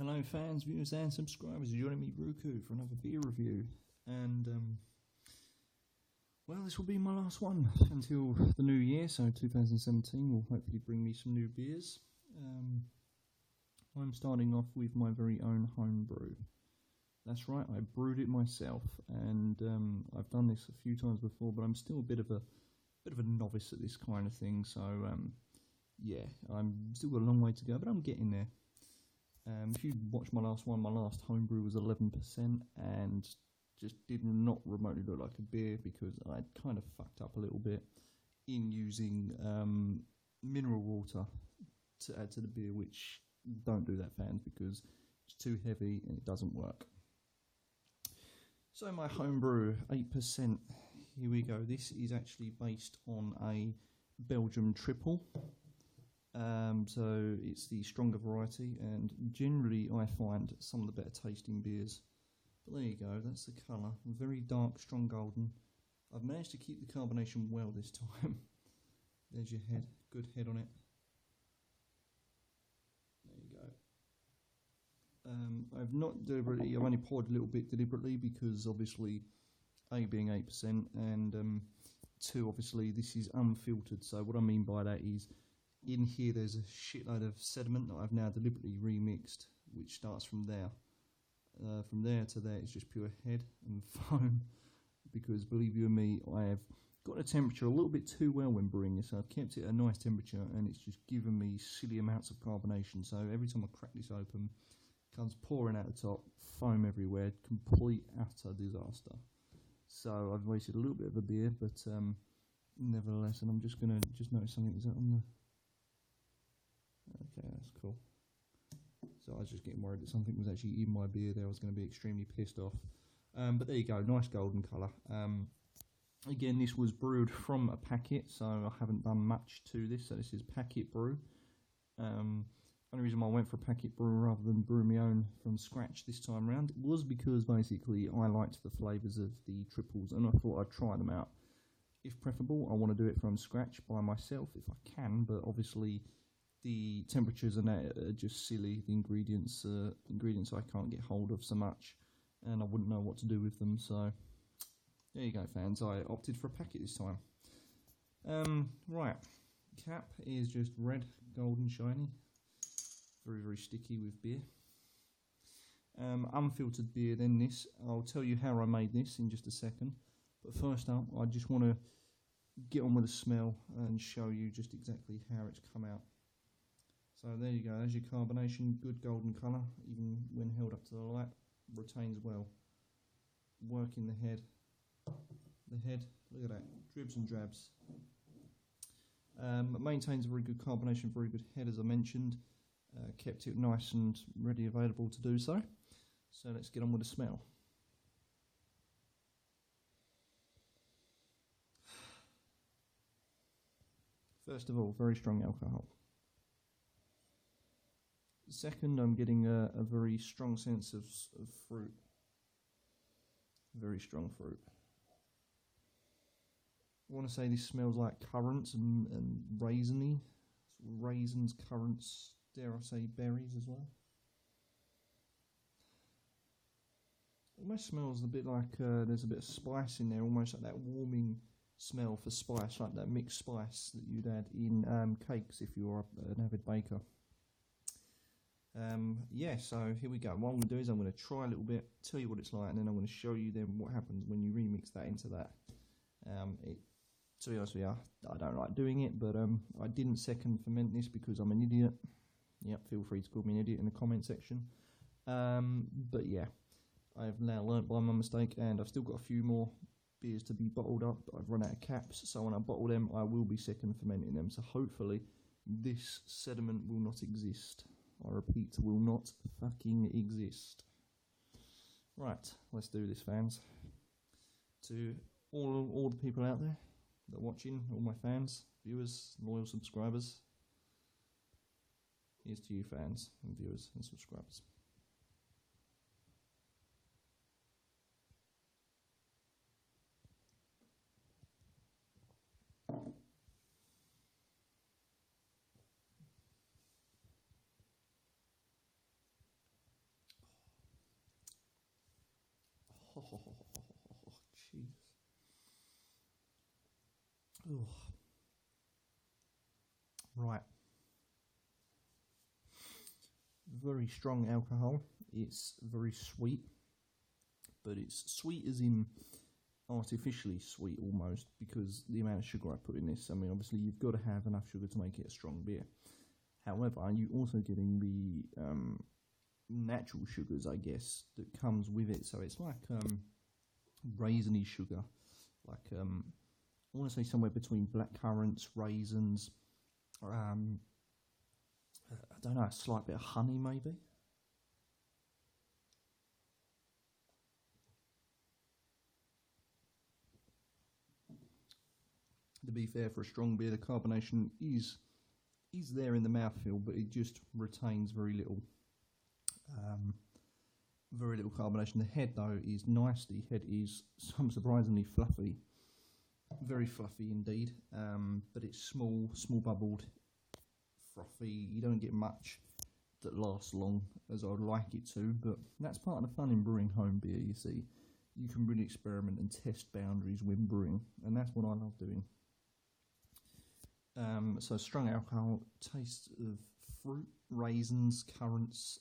Hello fans, viewers and subscribers, joining me Ruku for another beer review, and well, this will be my last one until the new year, so 2017 will hopefully bring me some new beers. I'm starting off with my very own home brew. That's right, I brewed it myself, and I've done this a few times before, but I'm still a bit of a novice at this kind of thing, so yeah, I'm still got a long way to go, but I'm getting there. If you watched my last one, my last homebrew was 11% and just did not remotely look like a beer because I kind of fucked up a little bit in using mineral water to add to the beer, which don't do that, fans, because it's too heavy and it doesn't work. So my homebrew, 8%, here we go. This is actually based on a Belgium triple. So it's the stronger variety, and generally I find some of the better tasting beers. But there you go, that's the colour, very dark, strong golden. I've managed to keep the carbonation well this time. There's your head, good head on it. There you go. I've not deliberately, I've only poured a little bit deliberately because obviously A being 8% and 2 obviously this is unfiltered, so what I mean by that is in here there's a shitload of sediment that I've now deliberately remixed, which starts from there. From there to there is just pure head and foam, because believe you me, I have got the temperature a little bit too well when brewing this. I've kept it at a nice temperature and it's just given me silly amounts of carbonation, so every time I crack this open, it comes pouring out the top, foam everywhere, complete utter disaster. So I've wasted a little bit of a beer, but nevertheless, and I'm just going to notice something. Is that on the... Okay, that's cool. So I was just getting worried that something was actually in my beer there. I was going to be extremely pissed off. But there you go, nice golden colour. Again, this was brewed from a packet, so I haven't done much to this. So this is packet brew. Only reason why I went for a packet brew rather than brew my own from scratch this time round was because basically I liked the flavours of the triples and I thought I'd try them out. If preferable, I want to do it from scratch by myself if I can, but obviously the temperatures and that are just silly. The ingredients I can't get hold of so much, and I wouldn't know what to do with them. So there you go, fans. I opted for a packet this time. Right, cap is just red, golden, shiny, very sticky with beer. Unfiltered beer. Then this. I'll tell you how I made this in just a second. But first up, I just want to get on with the smell and show you just exactly how it's come out. So there you go, there's your carbonation, good golden colour, even when held up to the light, retains well. Working the head, look at that, dribs and drabs. Maintains a very good carbonation, very good head as I mentioned, kept it nice and ready available to do so. So let's get on with the smell. First of all, very strong alcohol. Second, I'm getting a very strong sense of fruit. Very strong fruit. I want to say this smells like currants and raisiny. Raisins, currants, dare I say berries as well. Almost smells a bit like there's a bit of spice in there, almost like that warming smell for spice, like that mixed spice that you'd add in cakes if you're an avid baker. Yeah, so here we go. What I'm going to do is I'm going to try a little bit, tell you what it's like, and then I'm going to show you then what happens when you remix that into that. To be honest with you, I don't like doing it, but I didn't second ferment this because I'm an idiot. Yep, feel free to call me an idiot in the comment section. But yeah, I've now learnt by my mistake, and I've still got a few more beers to be bottled up. I've run out of caps, so when I bottle them, I will be second fermenting them. So hopefully this sediment will not exist. I repeat, will not fucking exist. Right, let's do this, fans. To all the people out there that are watching, all my fans, viewers, loyal subscribers, here's to you, fans and viewers and subscribers. Jeez. Oh. Right. Very strong alcohol. It's very sweet, but it's sweet as in artificially sweet almost, because the amount of sugar I put in this. I mean, obviously you've got to have enough sugar to make it a strong beer. However, you're also getting the natural sugars, I guess, that comes with it. So it's like raisiny sugar, like I want to say somewhere between black currants, raisins, I don't know, a slight bit of honey maybe. To be fair, for a strong beer, the carbonation is there in the mouthfeel, but it just retains very little carbonation. The head though is nice. The head is surprisingly fluffy, very fluffy indeed, but it's small bubbled, frothy. You don't get much that lasts long as I'd like it to, but that's part of the fun in brewing home beer. You see, you can really experiment and test boundaries when brewing, and that's what I love doing. So strong alcohol, taste of fruit, raisins, currants,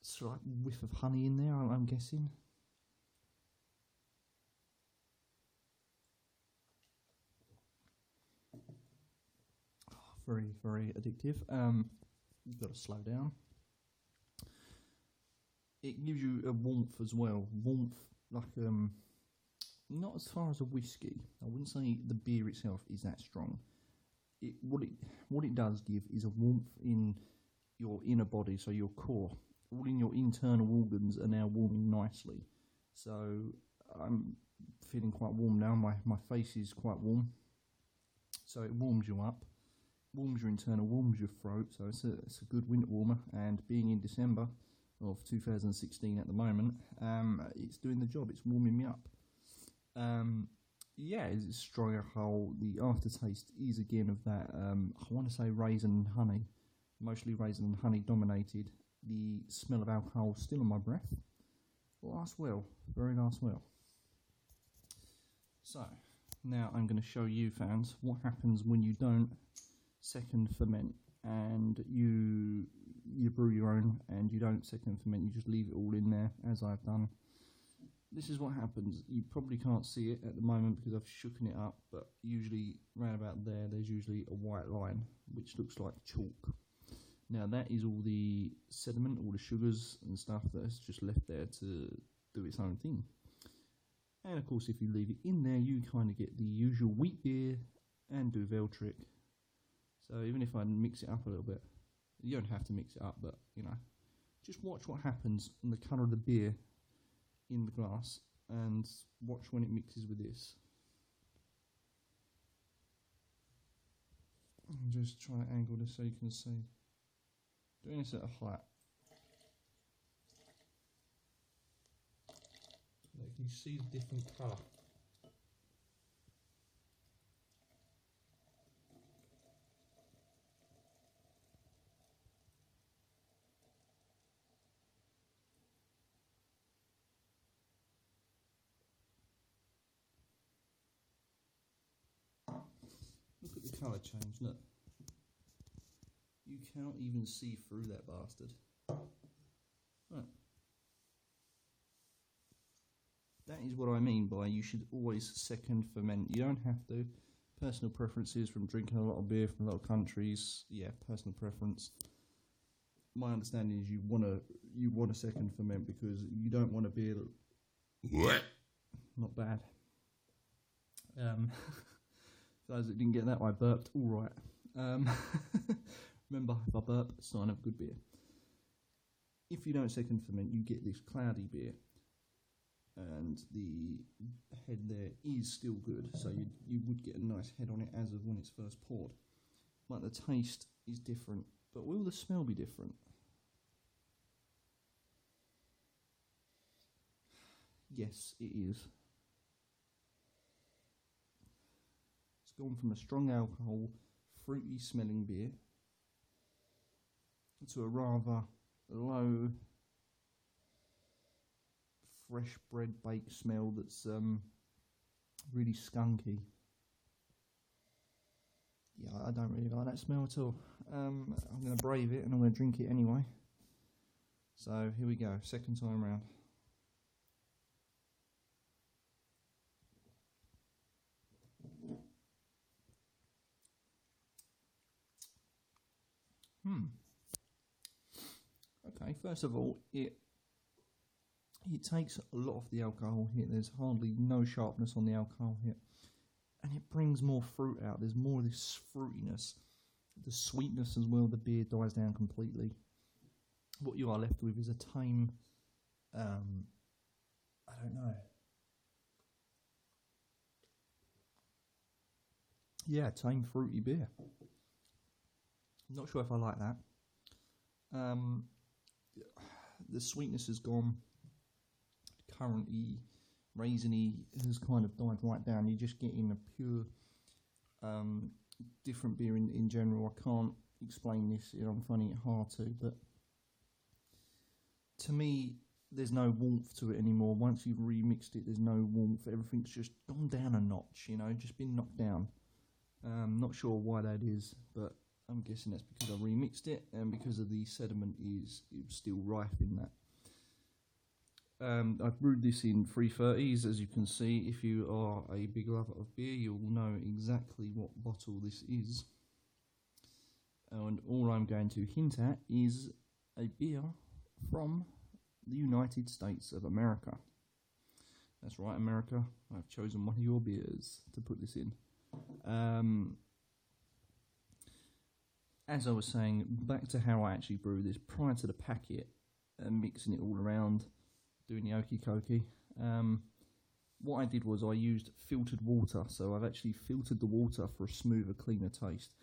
slight whiff of honey in there, I'm guessing. Very, very addictive. You've got to slow down. It gives you a warmth as well. Warmth, like not as far as a whiskey. I wouldn't say the beer itself is that strong. What it does give is a warmth in your inner body, so your core. All in your internal organs are now warming nicely. So I'm feeling quite warm now. My face is quite warm. So it warms you up, warms your internal, warms your throat. So it's a good winter warmer. And being in December of 2016 at the moment, it's doing the job. It's warming me up. Yeah, it's strong alcohol. The aftertaste is again of that, I want to say raisin and honey, mostly raisin and honey dominated. The smell of alcohol still on my breath. Last well, very last well. So, now I'm going to show you fans what happens when you don't second ferment and you brew your own and you don't second ferment, you just leave it all in there as I've done. This is what happens. You probably can't see it at the moment because I've shooken it up, but usually round about there's usually a white line which looks like chalk. Now that is all the sediment, all the sugars and stuff that's just left there to do its own thing. And of course if you leave it in there you kind of get the usual wheat beer and Duvel trick. So even if I mix it up a little bit, you don't have to mix it up, but you know, just watch what happens in the colour of the beer in the glass and watch when it mixes with this. I'm just trying to angle this so you can see. Doing this at a height. Like you see the different colour. Look at the colour change, look. You cannot even see through that bastard. Right. That is what I mean by you should always second ferment. You don't have to. Personal preferences from drinking a lot of beer from a lot of countries. Yeah, personal preference. My understanding is you want to second ferment because you don't want a beer that not bad. For those that didn't get that, I burped. All right. Remember, if I burp, sign of good beer. If you don't second ferment, you get this cloudy beer, and the head there is still good, so you would get a nice head on it as of when it's first poured. But the taste is different. But will the smell be different? Yes, it is. It's gone from a strong alcohol, fruity smelling beer to a rather low, fresh bread bake smell that's really skunky. Yeah, I don't really like that smell at all. I'm going to brave it and I'm going to drink it anyway. So here we go, second time round. Okay, first of all, it takes a lot of the alcohol here. There's hardly no sharpness on the alcohol here. And it brings more fruit out. There's more of this fruitiness. The sweetness as well, the beer dies down completely. What you are left with is a tame, I don't know. Yeah, tame fruity beer. I'm not sure if I like that. The sweetness is gone. Currently, raisiny has kind of died right down. You're just getting a pure, different beer in general. I can't explain this. I'm finding it hard to, but to me, there's no warmth to it anymore. Once you've remixed it, there's no warmth. Everything's just gone down a notch. Just been knocked down. Not sure why that is, but I'm guessing that's because I remixed it and because of the sediment is still rife in that. I've brewed this in 330s, as you can see. If you are a big lover of beer, you'll know exactly what bottle this is. And all I'm going to hint at is a beer from the United States of America. That's right, America. I've chosen one of your beers to put this in. As I was saying, back to how I actually brew this, prior to the packet and mixing it all around, doing the okie dokie. What I did was I used filtered water, so I've actually filtered the water for a smoother, cleaner taste,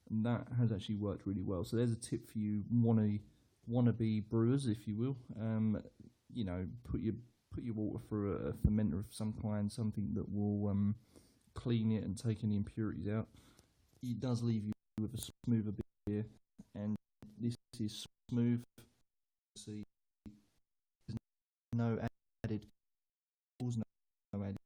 and that has actually worked really well. So there's a tip for you wannabe brewers, if you will. Put your water through a fermenter of some kind, something that will clean it and take any impurities out. It does leave you with a smoother beer, and this is smooth. See, no added, no added